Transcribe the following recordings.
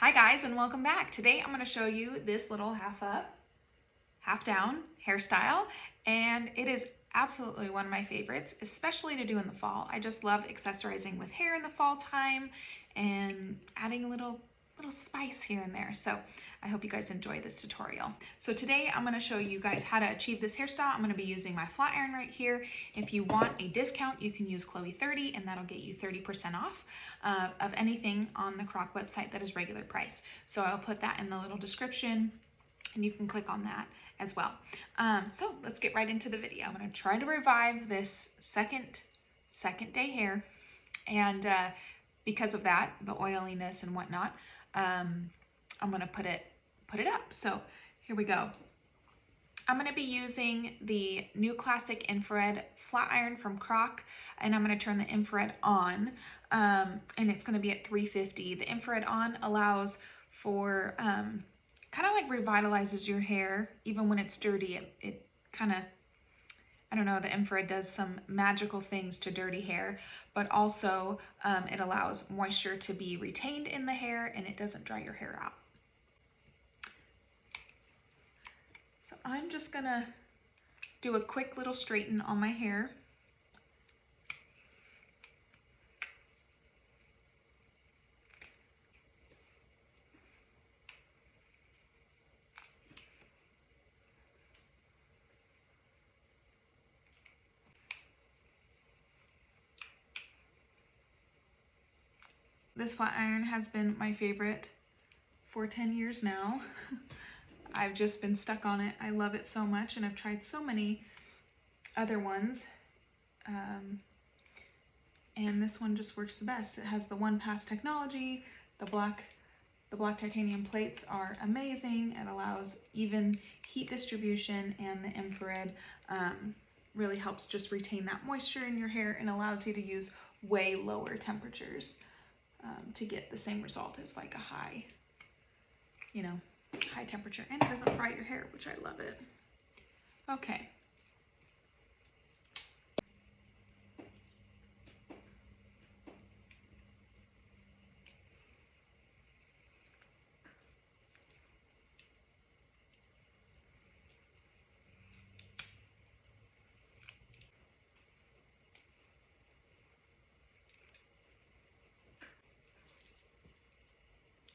Hi guys, and welcome back. Today I'm going to show you this little half up, half down hairstyle, and it is absolutely one of my favorites, especially to do in the fall. I just love accessorizing with hair in the fall time and adding a little spice here and there. So I hope you guys enjoy this tutorial. So today I'm going to show you guys how to achieve this hairstyle. I'm going to be using my flat iron right here. If you want a discount, you can use Chloe 30 and that'll get you 30% off of anything on the Croc website that is regular price. So I'll put that in the little description and you can click on that as well. So let's get right into the video. I'm going to try to revive this second day hair, and because of that, the oiliness and whatnot, I'm gonna put it up. So here we go. I'm gonna be using the new classic infrared flat iron from Croc, and I'm gonna turn the infrared on, and it's gonna be at 350. The infrared on allows for, kind of like revitalizes your hair, even when it's dirty. It kind of, I don't know, the infrared does some magical things to dirty hair, but also it allows moisture to be retained in the hair and it doesn't dry your hair out. So I'm just gonna do a quick little straighten on my hair. This flat iron has been my favorite for 10 years now. I've just been stuck on it. I love it so much, and I've tried so many other ones. And this one just works the best. It has the one-pass technology. The black titanium plates are amazing. It allows even heat distribution, and the infrared really helps just retain that moisture in your hair and allows you to use way lower temperatures to get the same result as like a high temperature, and it doesn't fry your hair, which I love it. Okay.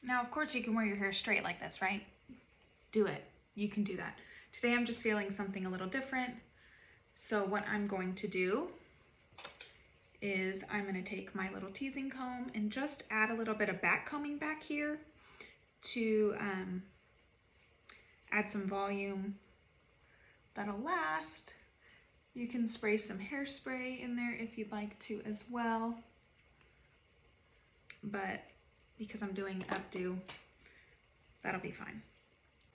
Now, of course, you can wear your hair straight like this, right? Do it. You can do that. Today, I'm just feeling something a little different. So what I'm going to do is I'm going to take my little teasing comb and just add a little bit of back combing back here to add some volume that'll last. You can spray some hairspray in there if you'd like to as well. But because I'm doing updo, that'll be fine.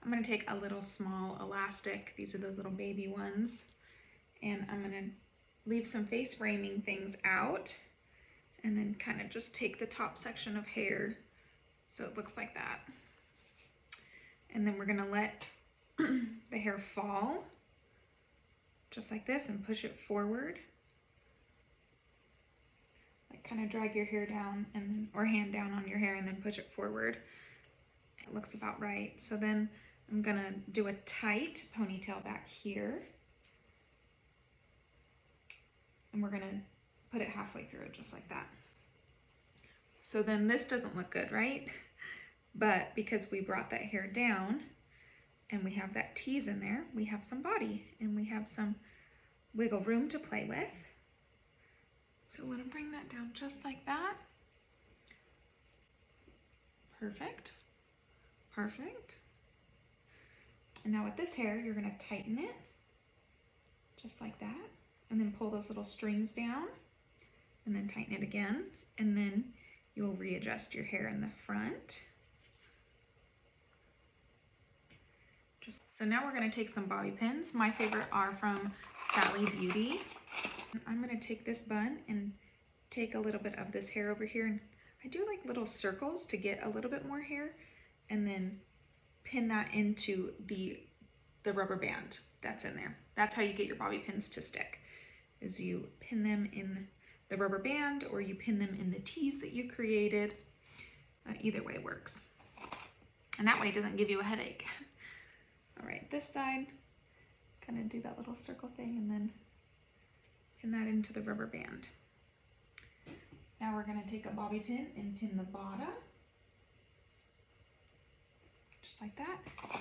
I'm gonna take a little small elastic. These are those little baby ones. And I'm gonna leave some face framing things out and then kind of just take the top section of hair so it looks like that. And then we're gonna let the hair fall just like this and push it forward. Like kind of drag your hair down or hand down on your hair and then push it forward. It looks about right. So then I'm gonna do a tight ponytail back here. And we're gonna put it halfway through just like that. So then this doesn't look good, right? But because we brought that hair down and we have that tease in there, we have some body and we have some wiggle room to play with. So I'm gonna bring that down just like that. Perfect, perfect. And now with this hair, you're gonna tighten it just like that, and then pull those little strings down and then tighten it again. And then you'll readjust your hair in the front. So now we're gonna take some bobby pins. My favorite are from Sally Beauty. I'm gonna take this bun and take a little bit of this hair over here, and I do like little circles to get a little bit more hair, and then pin that into the rubber band that's in there. That's how you get your bobby pins to stick, is you pin them in the rubber band or you pin them in the tees that you created. Either way works. And that way it doesn't give you a headache. All right, this side, kind of do that little circle thing and then pin that into the rubber band. Now we're gonna take a bobby pin and pin the bottom, just like that.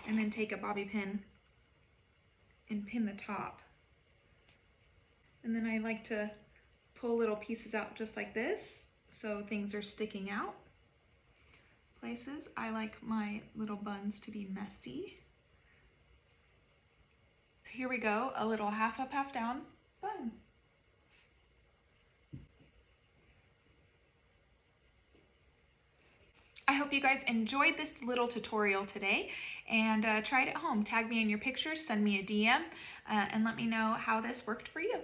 And then take a bobby pin and pin the top. And then I like to pull little pieces out just like this, so things are sticking out places. I like my little buns to be messy. So here we go, a little half up, half down bun. I hope you guys enjoyed this little tutorial today, and try it at home. Tag me in your pictures, send me a DM, and let me know how this worked for you.